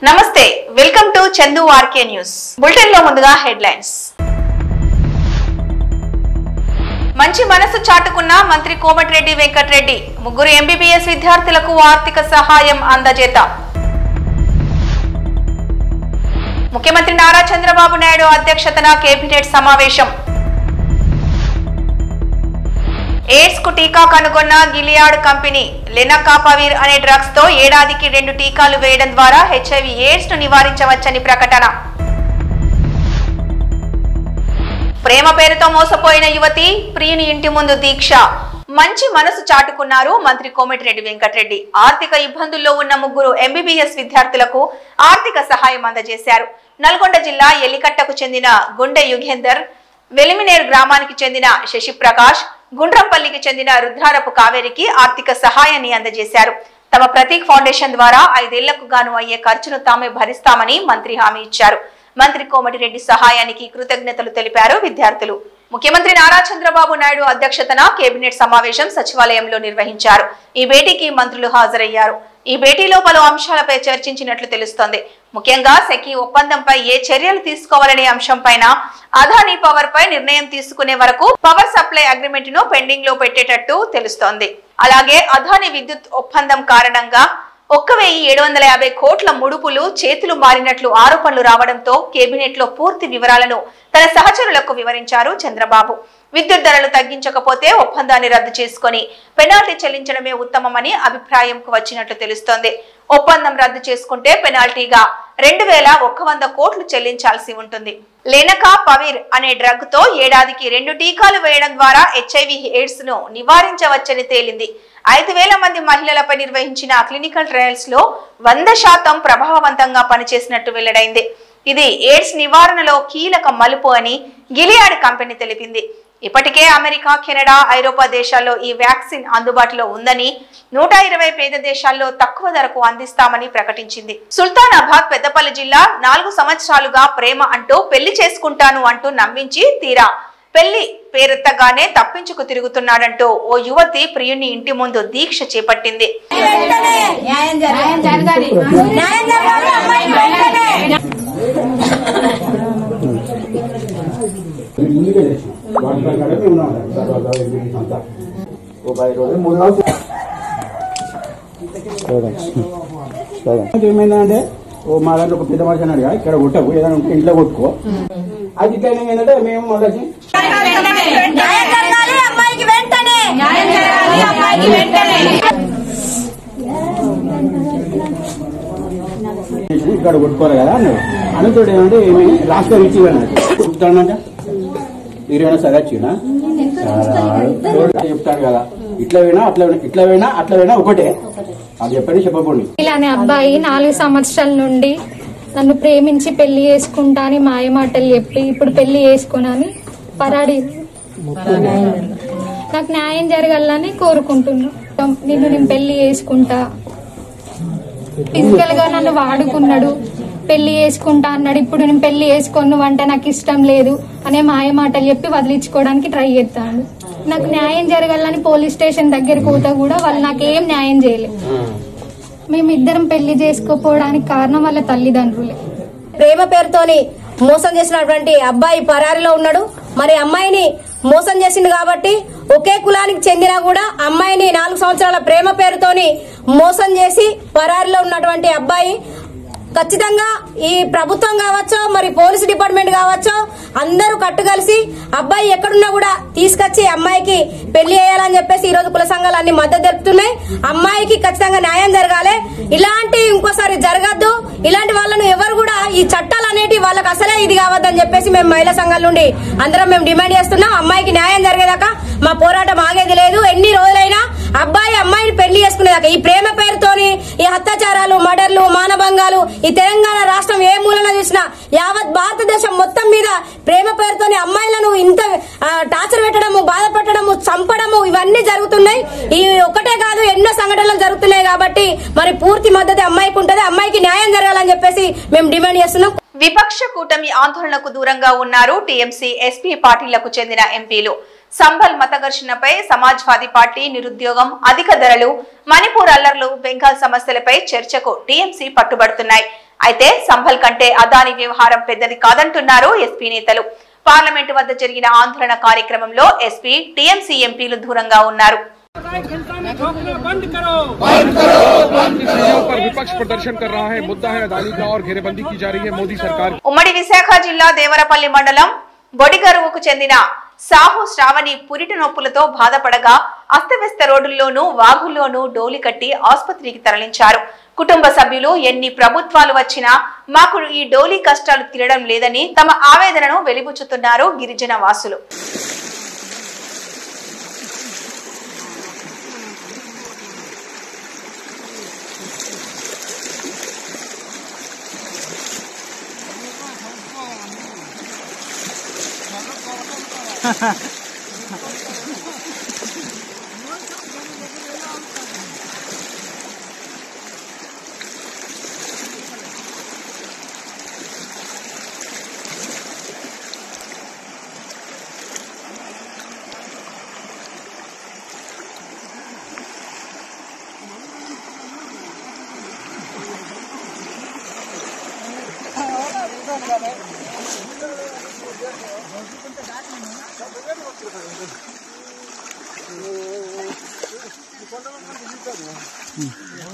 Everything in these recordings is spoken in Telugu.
నమస్తే welcome to Chandu RK news bulletin లో ముందుగా హెడ్లైన్స్ మంచి మనసు చాటుకున్న మంత్రి కోమటిరెడ్డి వెంకటరెడ్డి ముగ్గురు ఎంబీబీఎస్ విద్యార్థులకు ఆర్థిక సహాయం అందజేత ముఖ్యమంత్రి నారా చంద్రబాబు నాయుడు అధ్యక్షతన కేబినెట్ సమావేశం ఎయిడ్స్ కు టీకా కనుగొన్న గిలియాడ్ కంపెనీ లెనాకాపవిర్ అనే డ్రగ్స్ తో ఏడాదికి 2 టీకాలు వేయడం ద్వారా హెచ్ఐవి ఎయిడ్స్ ను నివారించవచ్చని ప్రకటన ప్రేమ పేరుతో మోసపోయిన యువతి ప్రియుని ఇంటి ముందు దీక్ష మంచి మనసు చాటుకున్నారు మంత్రి కోమటిరెడ్డి వెంకటరెడ్డి ఆర్థిక ఇబ్బందుల్లో ఉన్న ముగ్గురు ఎంబీబీఎస్ విద్యార్థులకు ఆర్థిక సహాయం అందజేశారు నల్గొండ జిల్లా ఎల్లికట్టకు చెందిన గుండె యుగేందర్ వెలిమినేర్ గ్రామానికి చెందిన శశిప్రకాష్ గుండ్రంపల్లికి చెందిన రుద్రారపు కావేరికి ఆర్థిక సహాయాన్ని అందజేశారు తమ ప్రతీక్ ఫౌండేషన్ ద్వారా 5 ఏళ్లకు గాను అయ్యే ఖర్చును తామే భరిస్తామని మంత్రి హామీ ఇచ్చారు మంత్రి కోమటిరెడ్డి సహాయానికి కృతజ్ఞతలు తెలిపారు విద్యార్థులు ముఖ్యమంత్రి నారా చంద్రబాబు నాయుడు అధ్యక్షతన కేబినెట్ సమావేశం సచివాలయంలో నిర్వహించారు ఈ భేటీకి మంత్రులు హాజరయ్యారు ఈ భేటీలో పలు అంశాలపై చర్చించినట్లు తెలుస్తోంది ముఖ్యంగా సెకీ ఒప్పందంపై ఏ చర్యలు తీసుకోవాలనే అంశంపైన అదానీ పవర్ పై నిర్ణయం తీసుకునే వరకు పవర్ సప్లై అగ్రిమెంట్ ను పెండింగ్ లో పెట్టేటట్టు తెలుస్తోంది అలాగే అదానీ విద్యుత్ ఒప్పందం కారణంగా 1750 కోట్ల ముడుపులు చేతులు మారినట్లు ఆరోపణలు రావడంతో కేబినెట్ లో పూర్తి వివరాలను తన సహచరులకు వివరించారు చంద్రబాబు విద్యుత్ ధరలు తగ్గించకపోతే ఒప్పందాన్ని రద్దు చేసుకుని పెనాల్టీ చెల్లించడమే ఉత్తమమని అభిప్రాయంకు వచ్చినట్లు తెలుస్తోంది ఒప్పందం రద్దు చేసుకుంటే పెనాల్టీగా 2100 కోట్లు చెల్లించాల్సి ఉంటుంది లెనాకాపవిర్ అనే డ్రగ్ తో ఏడాదికి 2 టీకాలు వేయడం ద్వారా హెచ్ఐవి ఎయిడ్స్ ను నివారించవచ్చని తేలింది 5000 మంది మహిళలపై నిర్వహించిన క్లినికల్ ట్రయల్స్ లో 100% ప్రభావవంతంగా పనిచేసినట్టు వెల్లడైంది ఇది ఎయిడ్స్ నివారణలో కీలక మలుపు అని గిలియాడ్ కంపెనీ తెలిపింది ఇప్పటికే అమెరికా కెనడా ఐరోపా దేశాల్లో ఈ వ్యాక్సిన్ అందుబాటులో ఉందని 120 పేద దేశాల్లో తక్కువ ధరకు అందిస్తామని ప్రకటించింది సుల్తానాబాద్ పెద్దపల్లి జిల్లా 4 సంవత్సరాలుగా ప్రేమ అంటూ పెళ్లి చేసుకుంటాను అంటూ నమ్మించి తీరా పెళ్లి పేరెత్తగానే తప్పించుకు తిరుగుతున్నాడంటూ ఓ యువతి ప్రియుని ఇంటి ముందు దీక్ష చేపట్టింది ఏమైందంటే ఓ మా దాంట్లో ఒక పెద్ద మనిషి అన్నాడు ఇక్కడ కొట్టకు ఏదైనా ఉంటే ఇంట్లో కొట్టుకో అది ఇట్లా ఏంటంటే మేము మళ్ళీ ఇక్కడ కొట్టుకోరు కదా అన్నాడు అనుకోడు ఏమంటే లాస్ట్ ఇచ్చి చెప్తానంట మీరేమైనా సరే వచ్చినా చెప్తాడు కదా ఇట్లా పోయినా అట్లా పోయినా ఒకటే అది చెప్పండి చెప్పకండి ఇలానే అబ్బాయి 4 సంవత్సరాల నుండి నన్ను ప్రేమించి పెళ్లి చేసుకుంటా అని మాయమాటలు చెప్పి ఇప్పుడు పెళ్లి చేసుకోనని పరాడి నాకు న్యాయం జరగాలని కోరుకుంటున్నా నేను పెళ్లి చేసుకుంటా ఫిజికల్ గా నన్ను వాడుకున్నాడు పెళ్లి చేసుకుంటా అన్నాడు ఇప్పుడు నేను పెళ్లి చేసుకోను అంటే నాకు ఇష్టం లేదు అనే మాయమాటలు చెప్పి వదిలించుకోవడానికి ట్రై చేస్తాను నాకు న్యాయం జరగాలని పోలీస్ స్టేషన్ దగ్గరికి పోతా కూడా వాళ్ళు నాకేం న్యాయం చేయలేదు మేమిద్దరం పెళ్లి చేసుకోపోవడానికి కారణం వాళ్ళ తల్లిదండ్రులే ప్రేమ పేరుతోని మోసం చేసినటువంటి అబ్బాయి పరారిలో ఉన్నాడు మరి అమ్మాయిని మోసం చేసిండు కాబట్టి ఒకే కులానికి చెందినా కూడా అమ్మాయిని 4 సంవత్సరాల ప్రేమ పేరుతోని మోసం చేసి పరారిలో ఉన్నటువంటి అబ్బాయి ఖచ్చితంగా ఈ ప్రభుత్వం కావచ్చో మరి పోలీసు డిపార్ట్మెంట్ కావచ్చో అందరూ కట్టుకలిసి అబ్బాయి ఎక్కడున్నా కూడా తీసుకొచ్చి అమ్మాయికి పెళ్లి చేయాలని చెప్పేసి ఈ రోజు కుల సంఘాలు అన్ని మద్దతు తెలుపుతున్నాయి అమ్మాయికి ఖచ్చితంగా న్యాయం జరగాలి ఇలాంటి ఇంకోసారి జరగద్దు ఇలాంటి వాళ్ళను ఎవరు కూడా ఈ చట్టాలు అనేటివి వాళ్ళకి అసలే ఇది కావద్దని చెప్పేసి మేము మహిళా సంఘాల నుండి అందరం మేము డిమాండ్ చేస్తున్నాం అమ్మాయికి న్యాయం జరిగేదాకా మా పోరాటం ఆగేది లేదు ఎన్ని రోజులైనా అబ్బాయి అమ్మాయిని పెళ్లి చేసుకునేదాకా ఈ ప్రేమ పేరుతోని ఈ అత్యాచారాలు మర్డర్లు మానభంగాలు ఈ తెలంగాణ రాష్ట్రం ఏ మూలన చూసినా యావత్ భారతదేశం మొత్తం మీద ప్రేమ పేరుతోని అమ్మాయిలను ఇంత టార్చర్ పెట్టడము బాధ పెట్టడము చంపడము ఇవన్నీ జరుగుతున్నాయి ఈ ఒకటే కాదు ఎన్నో సంఘటనలు జరుగుతున్నాయి కాబట్టి మరి పూర్తి మద్దతు అమ్మాయికి ఉంటది అమ్మాయికి న్యాయం జరగాలని చెప్పేసి మేము డిమాండ్ చేస్తున్నాం విపక్ష కూటమి ఆందోళనకు దూరంగా ఉన్నారు టీఎంసీ ఎస్పీ పార్టీలకు చెందిన ఎంపీలు సంబల్ మత ఘర్షణపై సమాజ్వాదీ పార్టీ నిరుద్యోగం అధిక ధరలు మణిపూర్ అల్లర్లు బెంగాల్ సమస్యలపై చర్చకు టీఎంసీ పట్టుబడుతున్నాయి అయితే సంభల్ కంటే అదాని వ్యవహారం పెద్దది కాదంటున్నారు ఎస్పీ నేతలు. పార్లమెంటు వద్ద జరిగిన ఆందోళన కార్యక్రమంలో ఎస్పీ, టీఎంసీ ఎంపీలు దూరంగా ఉన్నారు. ఉమ్మడి విశాఖ జిల్లా దేవరపల్లి మండలం బొడిగరువుకు చెందిన సాహు శ్రావణి పురిటి నొప్పులతో బాధపడగా అస్తవ్యస్త రోడ్డుల్లోనూ వాగుల్లోనూ డోలి కట్టి ఆసుపత్రికి తరలించారు. కుటుంబ సభ్యులు ఎన్ని ప్రభుత్వాలు వచ్చినా మాకు ఈ డోలీ కష్టాలు తీరడం లేదని తమ ఆవేదనను వెలిబుచ్చుతున్నారు గిరిజన వాసులు.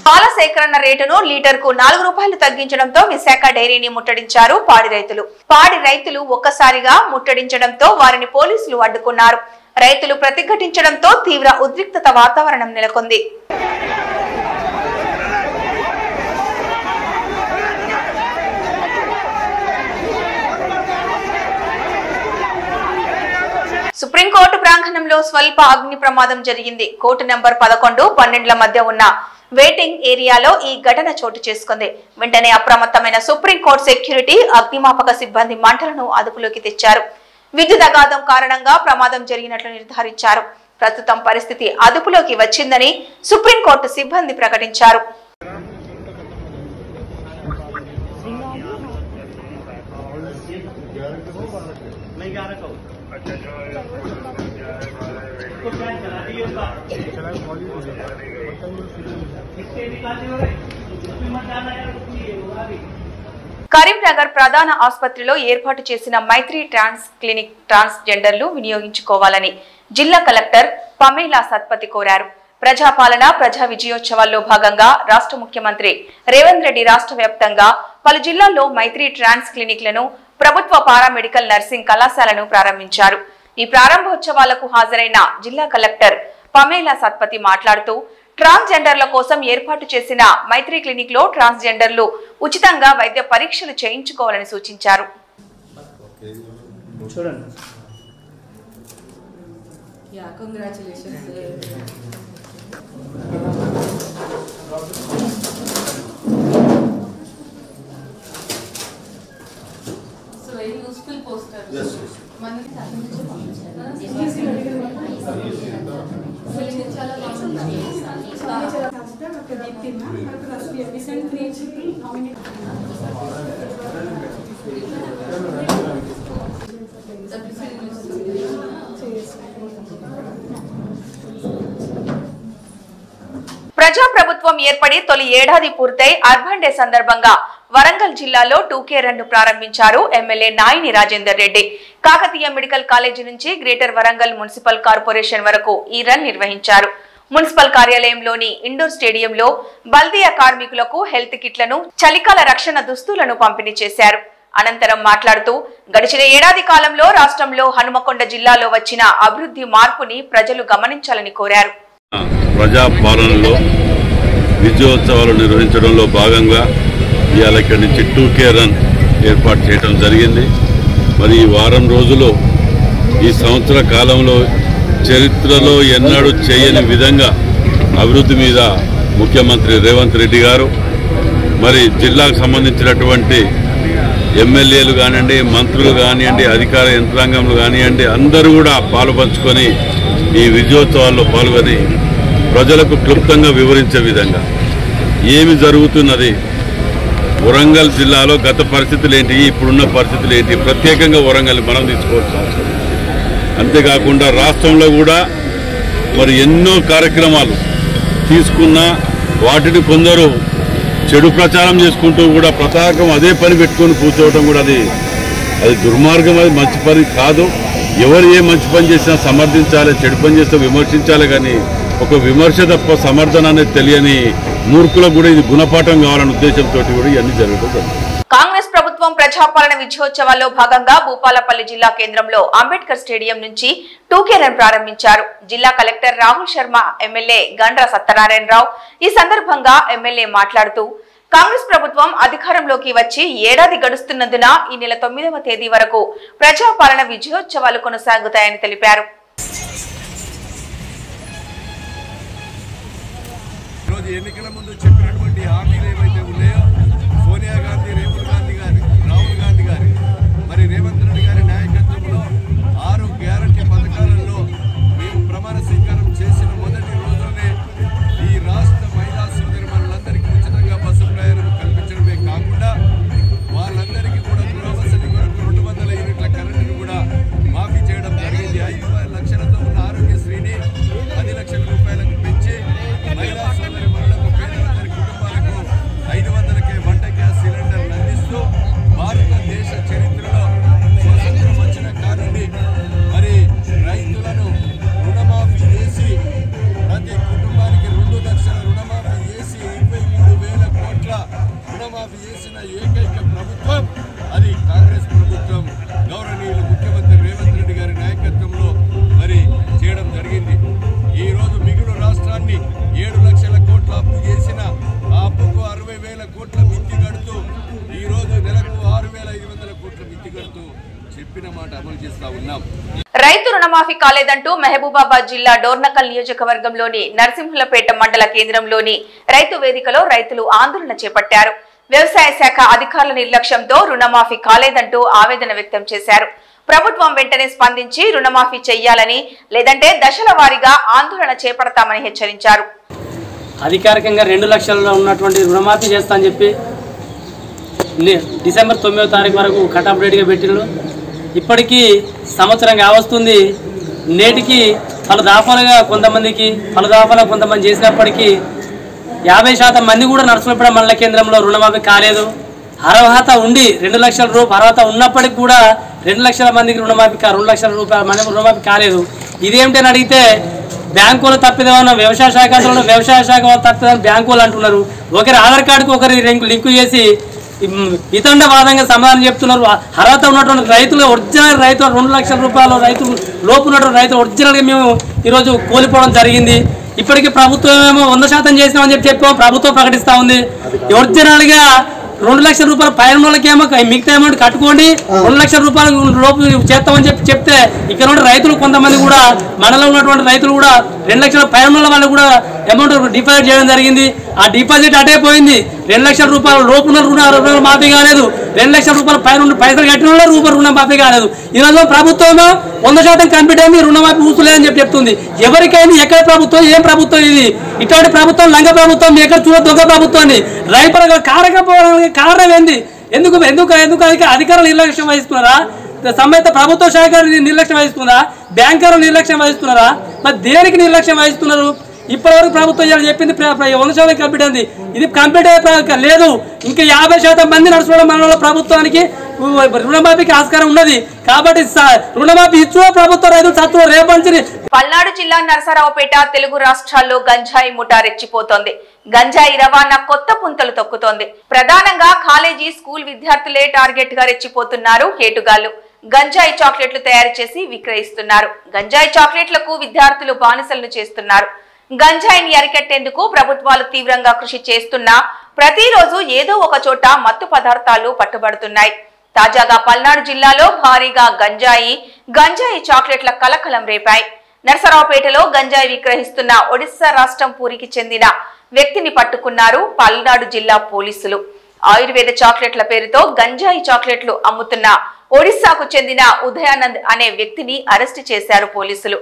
పాల సేకరణ రేటును లీటర్కు 4 రూపాయలు తగ్గించడంతో విశాఖ డైరీని ముట్టడించారు పాడి రైతులు ఒక్కసారిగా ముట్టడించడంతో వారిని పోలీసులు అడ్డుకున్నారు. రైతులు ప్రతిఘటించడంతో తీవ్ర ఉద్రిక్తత వాతావరణం నెలకొంది. సుప్రీంకోర్టు ప్రాంగణంలో స్వల్ప అగ్ని ప్రమాదం జరిగింది. కోర్టు నంబర్ 11, 12ల మధ్య ఉన్న వెయిటింగ్ ఏరియాలో ఈ ఘటన చోటు చేసుకుంది. వెంటనే అప్రమత్తమైన సుప్రీంకోర్టు సెక్యూరిటీ, అగ్నిమాపక సిబ్బంది మంటలను అదుపులోకి తెచ్చారు. విద్యుత్ అఘాతం కారణంగా ప్రమాదం జరిగినట్లు నిర్ధారించారు. ప్రస్తుతం పరిస్థితి అదుపులోకి వచ్చిందని సుప్రీంకోర్టు సిబ్బంది ప్రకటించారు. కరీంనగర్ ప్రధాన ఆసుపత్రిలో ఏర్పాటు చేసిన మైత్రి ట్రాన్స్ క్లినిక్ ట్రాన్స్జెండర్లు వినియోగించుకోవాలని జిల్లా కలెక్టర్ పమేలా సత్పతి కోరారు. ప్రజాపాలన, ప్రజా విజయోత్సవాల్లో భాగంగా రాష్ట్ర ముఖ్యమంత్రి రేవంత్ రెడ్డి రాష్ట్ర వ్యాప్తంగా పలు జిల్లాల్లో మైత్రి ట్రాన్స్ క్లినిక్లను, ప్రభుత్వ పారామెడికల్ నర్సింగ్ కళాశాలను ప్రారంభించారు. ఈ ప్రారంభోత్సవాలకు హాజరైన జిల్లా కలెక్టర్ పమేలా సత్పతి మాట్లాడుతూ ట్రాన్స్జెండర్ల కోసం ఏర్పాటు చేసిన మైత్రి క్లినిక్ లో ట్రాన్స్జెండర్లు ఉచితంగా వైద్య పరీక్షలు చేయించుకోవాలని సూచించారు. ప్రజాప్రభుత్వం ఏర్పడి తొలి ఏడాది పూర్తయి అర్బన్ డే సందర్భంగా వరంగల్ జిల్లాలో 2K రన్ ప్రారంభించారు MLA Naini Rajender Reddy. Kakatiya medical college నుంచి గ్రేటర్ వరంగల్ మున్సిపల్ కార్పొరేషన్ వరకు ఈ రన్ నిర్వహించారు. మున్సిపల్ కార్యాలయంలోని ఇండోర్ స్టేడియంలో బల్దియా కార్మికులకు హెల్త్ కిట్లను, చలికాల రక్షణ దుస్తులను పంపిణీ చేశారు. అనంతరం మాట్లాడుతూ గడిచిన ఏడాది కాలంలో రాష్ట్రంలో హనుమకొండ జిల్లాలో వచ్చిన అభివృద్ధి మార్పుని ప్రజలు గమనించాలని కోరారు. ప్రజాపాలనలో విజయోత్సవాలు నిర్వహించడంలో భాగంగా ఇవాళ ఇక్కడి నుంచి 2K రన్ ఏర్పాటు చేయడం జరిగింది. మరి ఈ వారం రోజులు ఈ సంవత్సర కాలంలో చరిత్రలో ఎన్నడూ చేయని విధంగా అభివృద్ధి మీద ముఖ్యమంత్రి రేవంత్ రెడ్డి గారు, మరి జిల్లాకు సంబంధించినటువంటి ఎమ్మెల్యేలు కానివ్వండి, మంత్రులు కానివ్వండి, అధికార యంత్రాంగంలు కానివ్వండి, అందరూ కూడా పాలుపంచుకొని ఈ విజయోత్సవాల్లో పాల్గొని ప్రజలకు క్లుప్తంగా వివరించే విధంగా ఏమి జరుగుతున్నది, వరంగల్ జిల్లాలో గత పరిస్థితులు ఏంటి, ఇప్పుడున్న పరిస్థితులు ఏంటి, ప్రత్యేకంగా వరంగల్ మనం తీసుకోవాల్సిన అవసరం. అంతేకాకుండా రాష్ట్రంలో కూడా మరి ఎన్నో కార్యక్రమాలు తీసుకున్నా వాటిని కొందరు చెడు ప్రచారం చేసుకుంటూ కూడా పతాకం అదే పని పెట్టుకొని కూర్చోవడం కూడా అది దుర్మార్గం, అది మంచి పని కాదు. ఎవరు ఏ మంచి పని చేసినా సమర్థించాలి, చెడు పని చేస్తే విమర్శించాలి. కానీ ఒక విమర్శ తప్ప సమర్థన అనేది తెలియని మూర్ఖులకు కూడా ఇది గుణపాఠం కావాలనే ఉద్దేశంతో కూడా ఇవన్నీ జరుగుతుంది. కాంగ్రెస్ ప్రభుత్వం ప్రజాపాలన విజయోత్సవాల్లో భాగంగా భూపాలపల్లి జిల్లా కేంద్రంలో అంబేద్కర్ స్టేడియం నుంచి 2K రన్ ప్రారంభించారు. జిల్లా కలెక్టర్ రాహుల్ శర్మ, ఎమ్మెల్యే గండ్ర సత్యనారాయణరావు ఈ సందర్భంగా ఎమ్మెల్యే మాట్లాడుతూ కాంగ్రెస్ ప్రభుత్వం అధికారంలోకి వచ్చి ఏడాది గడుస్తున్నందున ఈ నెల 9వ తేదీ వరకు ప్రజాపాలన విజయోత్సవాలు కొనసాగుతాయని తెలిపారు. ఎన్నికల ముందు చెప్పినటువంటి హామీలు ఏవైతే ఉన్నాయో సోనియా గాంధీ, రాహుల్ గాంధీ గారి మరి రేవంత్ రెడ్డి గారి నాయకత్వంలో 6 గ్యారంటీ పథకాలలో మేము ప్రమాణ స్వీకారం చేసిన మొదటి రోజునే ఈ రాష్ట్ర మహిళా సోదరిమణులందరికీ ఉచితంగా బస్సు ప్రయాణం కల్పించడమే కాకుండా వాళ్ళందరికీ కూడా గృహవసతి కొరకు 200 యూనిట్ల కరెంటును కూడా మాఫీ చేయడం జరిగింది. 5 లక్షలతో ఉన్న ఆరోగ్యశ్రీని 10 లక్షల రూపాయలకు పెంచి మహిళా సోదరిమణులకు పేదలందరి కుటుంబాలకు 500కే వంట గ్యాస్ సిలిండర్లు అందిస్తూ భారతదేశ చరిత్రలో స్వతంత్రం వచ్చిన కానుండి మరి రైతులను రుణమాఫీ చేసి ప్రతి కుటుంబానికి 2 లక్షల రుణమాఫీ చేసి 23,000 కోట్ల రుణమాఫీ చేసిన ఏకైక ప్రభుత్వం అది కాంగ్రెస్ ప్రభుత్వం. గౌరవనీయులు ముఖ్యమంత్రి రేవంత్ రెడ్డి గారి నాయకత్వంలో మరి చేయడం జరిగింది. ఈ రోజు మిగులు రాష్ట్రాన్ని 7 లక్షల కోట్ల అప్పు చేసిన ఆ అప్పుకు 60,000 కోట్ల మిత్తి కడుతూ ఈ రోజు నెలకు 6,500 కోట్ల మిత్తి కడుతూ చెప్పిన మాట అమలు చేస్తా ఉన్నాం. రైతు రుణమాఫీ కాలేదంటూ మహబూబాబాద్ జిల్లా డోర్నకల్ నియోజకవర్గంలోని నరసింహులపేట మండల కేంద్రంలోని రైతు వేదికలో రైతులు ఆందోళన చేపట్టారు. వ్యవసాయ శాఖ అధికారుల నిర్లక్ష్యంతో రుణమాఫీ కాలేదంటూ ఆవేదన వ్యక్తం చేశారు. ప్రభుత్వం వెంటనే స్పందించి రుణమాఫీ చేయాలని, లేదంటే దశల వారీగా ఆందోళన చేపడతామని హెచ్చరించారు. అధికారికంగా 2 లక్షల్లో ఉన్నటువంటి రుణమాఫీ చేస్తా అని చెప్పి డిసెంబర్ 9వ తారీఖు వరకు కటాఫ్ డేట్గా పెట్టిండ్రు. ఇప్పటికీ సంవత్సరం కావస్తుంది. నేటికి పలు దాఫాలుగా కొంతమందికి కొంతమంది చేసినప్పటికీ 50% మంది కూడా నర్సులపేట మండల కేంద్రంలో రుణమాఫీ కాలేదు. అర్హత ఉండి 2 లక్షల రూపాయలు అర్హత ఉన్నప్పటికీ కూడా 2 లక్షల మందికి 2 లక్షల రూపాయలు మన రుణమాఫీ కాలేదు. ఇదేమిటని అడిగితే బ్యాంకులు తప్పిదేమన్నా వ్యవసాయ శాఖ తప్పిదని బ్యాంకులు అంటున్నారు. ఒకరి ఆధార్ కార్డుకు ఒకరి లింకు చేసి వితండవాదంగా సమాధానం చెప్తున్నారు. అర్హత ఉన్నటువంటి రైతులు, ఒరిజినల్ రైతులు 2 లక్షల రూపాయలు రైతులు లోపు ఉన్నటువంటి రైతులు ఒరిజినల్గా మేము ఈరోజు కోల్పోవడం జరిగింది. ఇప్పటికీ ప్రభుత్వం ఏమో 100% చేసినామని చెప్పాము, ప్రభుత్వం ప్రకటిస్తూ ఉంది. ఒరిజినల్గా 2 లక్షల రూపాయలు పైన వాళ్ళకేమో మిగతా అమౌంట్ కట్టుకోండి, 2 లక్షల రూపాయలు లోపు చేస్తామని చెప్తే ఇక్కడ ఉన్న రైతులు కొంతమంది కూడా మనలో ఉన్నటువంటి రైతులు కూడా 2 లక్షల పైన వాళ్ళు కూడా అమౌంట్ డిపాజిట్ చేయడం జరిగింది. ఆ డిపాజిట్ అటే పోయింది. 2 లక్షల రూపాయలు లోపు రుణాలు మాఫీ కాలేదు. 2 లక్షల రూపాయలు పైన పైసలు కట్టిన వాళ్ళు రుణ మాఫీ కాలేదు. ఈరోజు ప్రభుత్వం 100% కంప్లీట్ అయింది, రుణమాఫీ ఊసులేదని చెప్తుంది. ఎవరికైనా ఎక్కడ ప్రభుత్వం, ఏం ప్రభుత్వం ఇది? ఇటువంటి ప్రభుత్వం లంగ ప్రభుత్వం, ఎక్కడ చూడ దొంగ ప్రభుత్వాన్ని రైతులకు కారకపోవడానికి కారణం ఏంది? ఎందుకు అధికారులు నిర్లక్ష్యం వహిస్తున్నారా? సంబంధిత ప్రభుత్వ శాఖ నిర్లక్ష్యం వహిస్తుందా? బ్యాంకర్లు నిర్లక్ష్యం వహిస్తున్నారా? మరి దేనికి నిర్లక్ష్యం వహిస్తున్నారు? ఇప్పటివరకు ప్రభుత్వం చెప్పింది 100% కంప్లీట్ అయింది. ఇది కంప్లీట్ అయ్యే లేదు. ఇంకా 50% మంది నడుచుకోవడం మన ప్రభుత్వానికి రుణమాఫీకి ఆస్కారం ఉన్నది. కాబట్టి రుణమాఫీ ఇచ్చువ ప్రభుత్వ రైతులు సత్వ రేపంచి. పల్నాడు జిల్లా నరసరావుపేట తెలుగు రాష్ట్రాల్లో గంజాయి ముఠా రెచ్చిపోతోంది. గంజాయి రవాణా కొత్త పుంతలు తొక్కుతోంది. ప్రధానంగా కాలేజీ, స్కూల్ విద్యార్థులే టార్గెట్ గా రెచ్చిపోతున్నారు కేటుగాళ్లు. గంజాయి చాక్లెట్లు తయారు చేసి విక్రయిస్తున్నారు. గంజాయి చాక్లెట్లకు విద్యార్థులు బానిసలను చేస్తున్నారు. గంజాయిని అరికట్టేందుకు ప్రభుత్వాలు తీవ్రంగా కృషి చేస్తున్నా ప్రతిరోజు ఏదో ఒక చోట మత్తు పదార్థాలు పట్టుబడుతున్నాయి. తాజాగా పల్నాడు జిల్లాలో భారీగా గంజాయి చాక్లెట్ల కలకలం రేపాయి. నరసరావుపేటలో గంజాయి విక్రయిస్తున్న ఒడిశా రాష్ట్రం పూరికి చెందిన వ్యక్తిని పట్టుకున్నారు పల్నాడు జిల్లా పోలీసులు. ఆయుర్వేద చాక్లెట్ల పేరుతో గంజాయి చాక్లెట్లు అమ్ముతున్న ఒడిశాకు చెందిన ఉదయానంద్ అనే వ్యక్తిని అరెస్టు చేశారు పోలీసులు.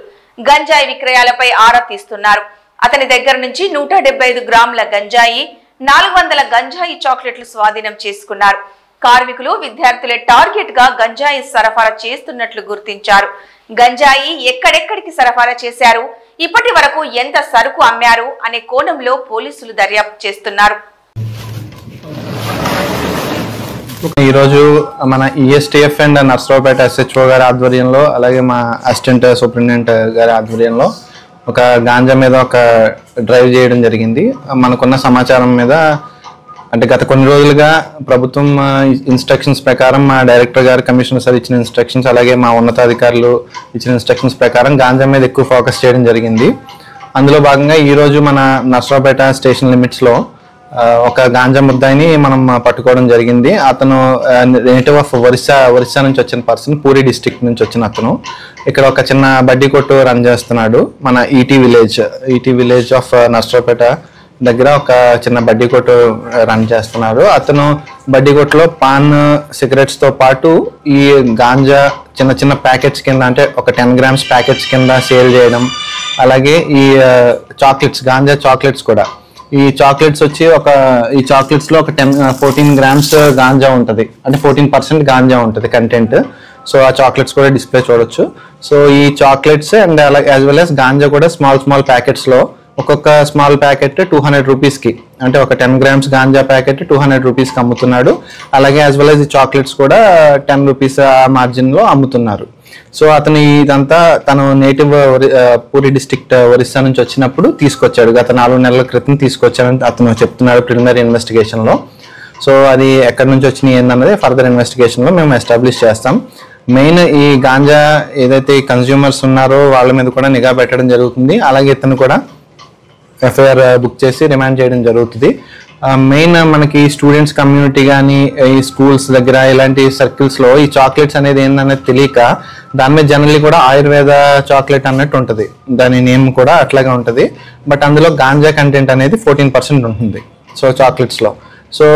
గంజాయి విక్రయాలపై ఆరా తీస్తున్నారు. అతని దగ్గర నుంచి 175 గ్రాముల గంజాయి, 400 గంజాయి చాక్లెట్లు స్వాధీనం చేసుకున్నారు. కార్మికులు, విద్యార్థులే టార్గెట్ గా గంజాయి సరఫరా చేస్తున్నట్లు గుర్తించారు. గంజాయి ఎక్కడెక్కడికి సరఫరా చేశారు, ఇప్పటి వరకు ఎంత సరుకు అమ్మారు అనే కోణంలో పోలీసులు దర్యాప్తు చేస్తున్నారు. ఈరోజు మన ఈఎస్టీఎఫ్ అండ్ నర్సరావుపేట SHO గారి ఆధ్వర్యంలో అలాగే మా అసిస్టెంట్ సూపరింటెండెంట్ గారి ఆధ్వర్యంలో ఒక గాంజా మీద ఒక డ్రైవ్ చేయడం జరిగింది. మనకున్న సమాచారం మీద అంటే గత కొన్ని రోజులుగా ప్రభుత్వం ఇన్స్ట్రక్షన్స్ ప్రకారం మా డైరెక్టర్ గారు కమిషనర్ సార్ ఇచ్చిన ఇన్స్ట్రక్షన్స్ అలాగే మా ఉన్నతాధికారులు ఇచ్చిన ఇన్స్ట్రక్షన్స్ ప్రకారం గాంజా మీద ఎక్కువ ఫోకస్ చేయడం జరిగింది. అందులో భాగంగా ఈరోజు మన నర్సరావుపేట స్టేషన్ లిమిట్స్లో ఒక గాంజా ముద్దాయిని మనం పట్టుకోవడం జరిగింది. అతను నేటివ్ ఆఫ్ ఒరిస్సా నుంచి వచ్చిన పర్సన్, పూరి డిస్ట్రిక్ట్ నుంచి వచ్చిన అతను ఇక్కడ ఒక చిన్న బడ్డీ కొట్టు రన్ చేస్తున్నాడు. మన ఈటీ విలేజ్ ఆఫ్ నర్సరావుపేట దగ్గర ఒక చిన్న బడ్డీ కొట్టు రన్ చేస్తున్నారు. అతను బడ్డీ కొట్టులో పాన్ సిగరెట్స్తో పాటు ఈ గాంజా చిన్న చిన్న ప్యాకెట్స్ కింద అంటే ఒక 10 grams ప్యాకెట్స్ కింద సేల్ చేయడం, అలాగే ఈ చాక్లెట్స్ గాంజా చాక్లెట్స్ కూడా ఈ చాక్లెట్స్ వచ్చి ఈ చాక్లెట్స్ లో ఒక 14 grams గాంజా ఉంటుంది, అంటే 14% గాంజా ఉంటుంది కంటెంట్. సో ఆ చాక్లెట్స్ కూడా డిస్ప్లే చూడొచ్చు. సో ఈ చాక్లెట్స్ అండ్ అలాగే యాజ్ వెల్ యాజ్ గాంజా కూడా స్మాల్ ప్యాకెట్స్ లో ఒక్కొక్క స్మాల్ ప్యాకెట్ 200 రూపీస్కి, అంటే ఒక 10 grams గాంజా ప్యాకెట్ 200 రూపీస్కి అమ్ముతున్నాడు. అలాగే యాజ్ వెల్ యాజ్ ఈ చాక్లెట్స్ కూడా 10 రూపీస్ మార్జిన్లో అమ్ముతున్నారు. సో అతను ఇదంతా తను నేటివ్ పూరి డిస్ట్రిక్ట్ ఒరిస్సా నుంచి వచ్చినప్పుడు తీసుకొచ్చాడు. గత 4 నెలల క్రితం తీసుకొచ్చాడని అతను చెప్తున్నాడు ప్రిలిమినరీ ఇన్వెస్టిగేషన్లో. సో అది ఎక్కడి నుంచి వచ్చినాయి ఏందన్నది ఫర్దర్ ఇన్వెస్టిగేషన్లో మేము ఎస్టాబ్లిష్ చేస్తాం. మెయిన్ ఈ గాంజా ఏదైతే కన్స్యూమర్స్ ఉన్నారో వాళ్ళ మీద కూడా నిఘా పెట్టడం జరుగుతుంది. అలాగే ఇతను కూడా FIR బుక్ చేసి రిమాండ్ చేయడం జరుగుతుంది. మెయిన్ మనకి స్టూడెంట్స్ కమ్యూనిటీ కానీ ఈ స్కూల్స్ దగ్గర ఇలాంటి సర్కిల్స్లో ఈ చాక్లెట్స్ అనేది ఏందనేది తెలియక దాని మీద జనరల్లీ కూడా ఆయుర్వేద చాక్లెట్ అన్నట్టు ఉంటుంది, దాని నేమ్ కూడా అట్లాగే ఉంటుంది. బట్ అందులో గాంజా కంటెంట్ అనేది 14% ఉంటుంది సో చాక్లెట్స్లో. సో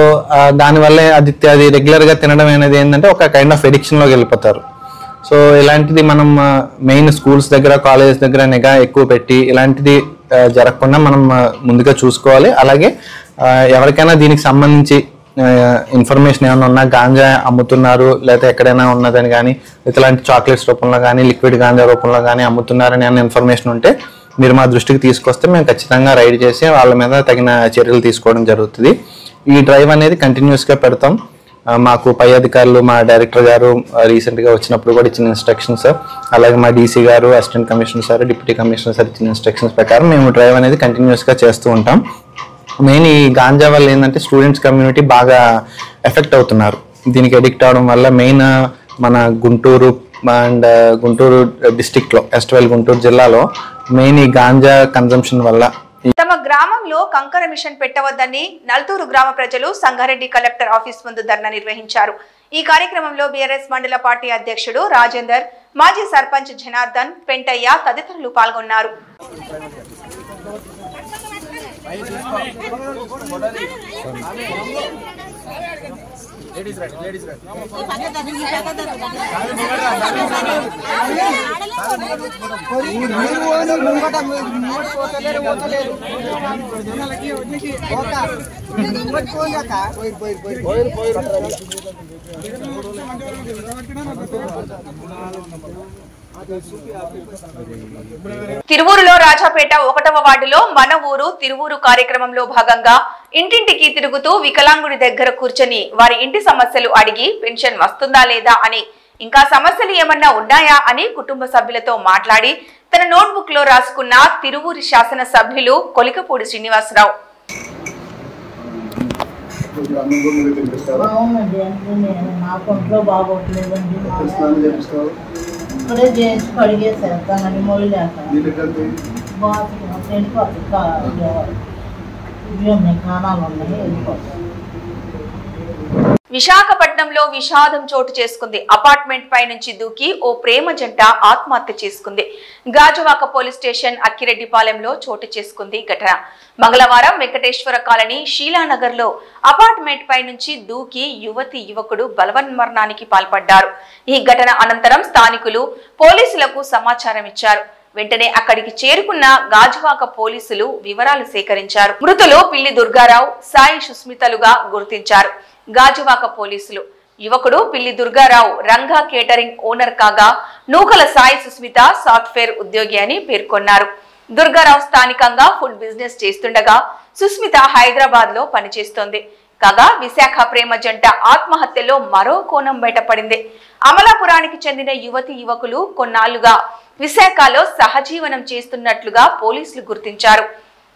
దానివల్ల అది రెగ్యులర్గా తినడం అనేది ఏంటంటే ఒక కైండ్ ఆఫ్ ఎడిక్షన్లోకి వెళ్ళిపోతారు. సో ఇలాంటిది మనం మెయిన్ స్కూల్స్ దగ్గర కాలేజెస్ దగ్గర నిఘా ఎక్కువ పెట్టి ఇలాంటిది జరగకుండా మనం ముందుగా చూసుకోవాలి. అలాగే ఎవరికైనా దీనికి సంబంధించి ఇన్ఫర్మేషన్ ఏమైనా ఉన్నా గాంజా అమ్ముతున్నారు లేదా ఎక్కడైనా ఉన్నదని కానీ ఇలాంటి చాక్లెట్స్ రూపంలో కానీ లిక్విడ్ గాంజా రూపంలో కానీ అమ్ముతున్నారని అన్న ఇన్ఫర్మేషన్ ఉంటే మీరు మా దృష్టికి తీసుకొస్తే మేము ఖచ్చితంగా రైడ్ చేసి వాళ్ళ మీద తగిన చర్యలు తీసుకోవడం జరుగుతుంది. ఈ డ్రైవ్ అనేది కంటిన్యూస్గా పెడతాం. మాకు పై అధికారులు మా డైరెక్టర్ గారు రీసెంట్గా వచ్చినప్పుడు కూడా ఇచ్చిన ఇన్స్ట్రక్షన్స్, అలాగే మా DC గారు assistant commissioner sir deputy commissioner sir ఇచ్చిన ఇన్స్ట్రక్షన్స్ ప్రకారం మేము డ్రైవ్ అనేది కంటిన్యూస్గా చేస్తూ ఉంటాం. మెయిన్ ఈ గాంజా వల్ల ఏంటంటే స్టూడెంట్స్ కమ్యూనిటీ బాగా ఎఫెక్ట్ అవుతున్నారు. దీనికి అడిక్ట్ అవడం వల్ల మెయిన్ మన గుంటూరు అండ్ గుంటూరు డిస్టిక్లో గుంటూరు జిల్లాలో మెయిన్ ఈ గాంజా కన్జంప్షన్ వల్ల తమ గ్రామంలో కంకర మిషన్ పెట్టవద్దని నల్తూరు గ్రామ ప్రజలు సంగారెడ్డి కలెక్టర్ ఆఫీస్ ముందు ధర్నా నిర్వహించారు. ఈ కార్యక్రమంలో బీఆర్ఎస్ మండల పార్టీ అధ్యక్షుడు రాజేందర్, మాజీ సర్పంచ్ జనార్దన్, పెంటయ్య తదితరులు పాల్గొన్నారు. తిరువూరులో రాజాపేట 1వ వార్డులో మన ఊరు తిరువూరు కార్యక్రమంలో భాగంగా ఇంటింటికి తిరుగుతూ వికలాంగుడి దగ్గర కూర్చొని వారి ఇంటి సమస్యలు అడిగి పెన్షన్ వస్తుందా లేదా అని, ఇంకా సమస్యలు ఏమన్నా ఉన్నాయా అని కుటుంబ సభ్యులతో మాట్లాడి తన నోట్బుక్ లో రాసుకున్న తిరువూరి శాసన సభ్యులు కొలికపూడి శ్రీనివాసరావు. ఇప్పుడే చేసి కడిగేసేస్తానని మొదలు చేస్తాను. కాణాలు ఉన్నాయి వెళ్ళిపోతాను. విశాఖపట్నంలో విషాదం చోటు చేసుకుంది. అపార్ట్మెంట్ పై నుంచి దూకి ఓ ప్రేమ జంట ఆత్మహత్య చేసుకుంది. గాజువాక పోలీస్ స్టేషన్ అక్కిరెడ్డిపాలెంలో చోటు చేసుకుంది ఘటన. మంగళవారం వెంకటేశ్వర కాలనీ షీలానగర్ లో అపార్ట్మెంట్ పై నుంచి దూకి యువకుడు బలవన్మరణానికి పాల్పడ్డారు. ఈ ఘటన అనంతరం స్థానికులు పోలీసులకు సమాచారం ఇచ్చారు. వెంటనే అక్కడికి చేరుకున్న గాజువాక పోలీసులు వివరాలు సేకరించారు. మృతులు పిల్లి దుర్గారావు, సాయి సుస్మితలుగా గుర్తించారు. గాజువాక పోలీసులు యువకుడు పిల్లి దుర్గారావు రంగా కేటరింగ్ ఓనర్ కాగా నూకల సాయి సుస్మిత సాఫ్ట్వేర్ ఉద్యోగి అని పేర్కొన్నారు. దుర్గారావు స్థానికంగా ఫుడ్ బిజినెస్ చేస్తుండగా సుస్మిత హైదరాబాద్ లో పనిచేస్తోంది. కాగా విశాఖ ప్రేమ జంట ఆత్మహత్యలో మరో కోణం బయటపడింది. అమలాపురానికి చెందిన యువతి యువకులు కొన్నాళ్లుగా విశాఖలో సహజీవనం చేస్తున్నట్లుగా పోలీసులు గుర్తించారు.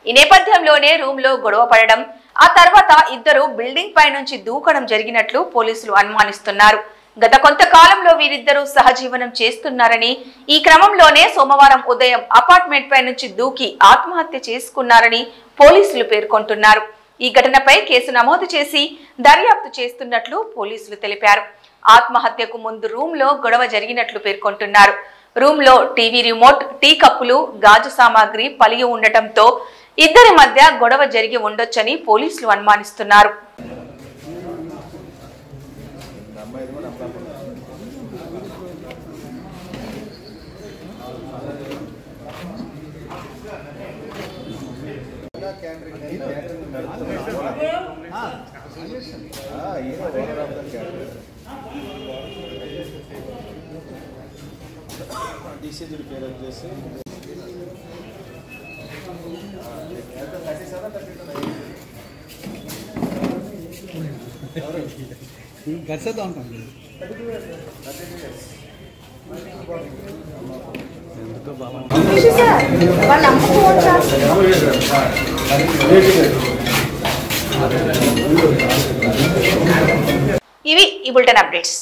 ఈ నేపథ్యంలోనే రూమ్ లో గొడవ పడడం, ఆ తర్వాత ఇద్దరు బిల్డింగ్ పై నుంచి దూకడం జరిగినట్లు పోలీసులు అనుమానిస్తున్నారు. గత కొంతకాలంలో వీరిద్దరూ సహజీవనం చేస్తున్నారని, ఈ క్రమంలోనే సోమవారం ఉదయం అపార్ట్మెంట్ పై నుంచి దూకి ఆత్మహత్య చేసుకున్నారని పోలీసులు పేర్కొంటున్నారు. ఈ ఘటనపై కేసు నమోదు చేసి దర్యాప్తు చేస్తున్నట్లు పోలీసులు తెలిపారు. ఆత్మహత్యకు ముందు రూమ్ లో గొడవ జరిగినట్లు పేర్కొంటున్నారు. రూమ్ లో టీవీ రిమోట్, టీ కప్పులు, గాజు సామాగ్రి పలిగి ఉండటంతో ఇద్దరి మధ్య గొడవ జరిగి ఉండొచ్చని పోలీసులు అనుమానిస్తున్నారు. ఇవి ఈ బులెటిన్ అప్డేట్స్.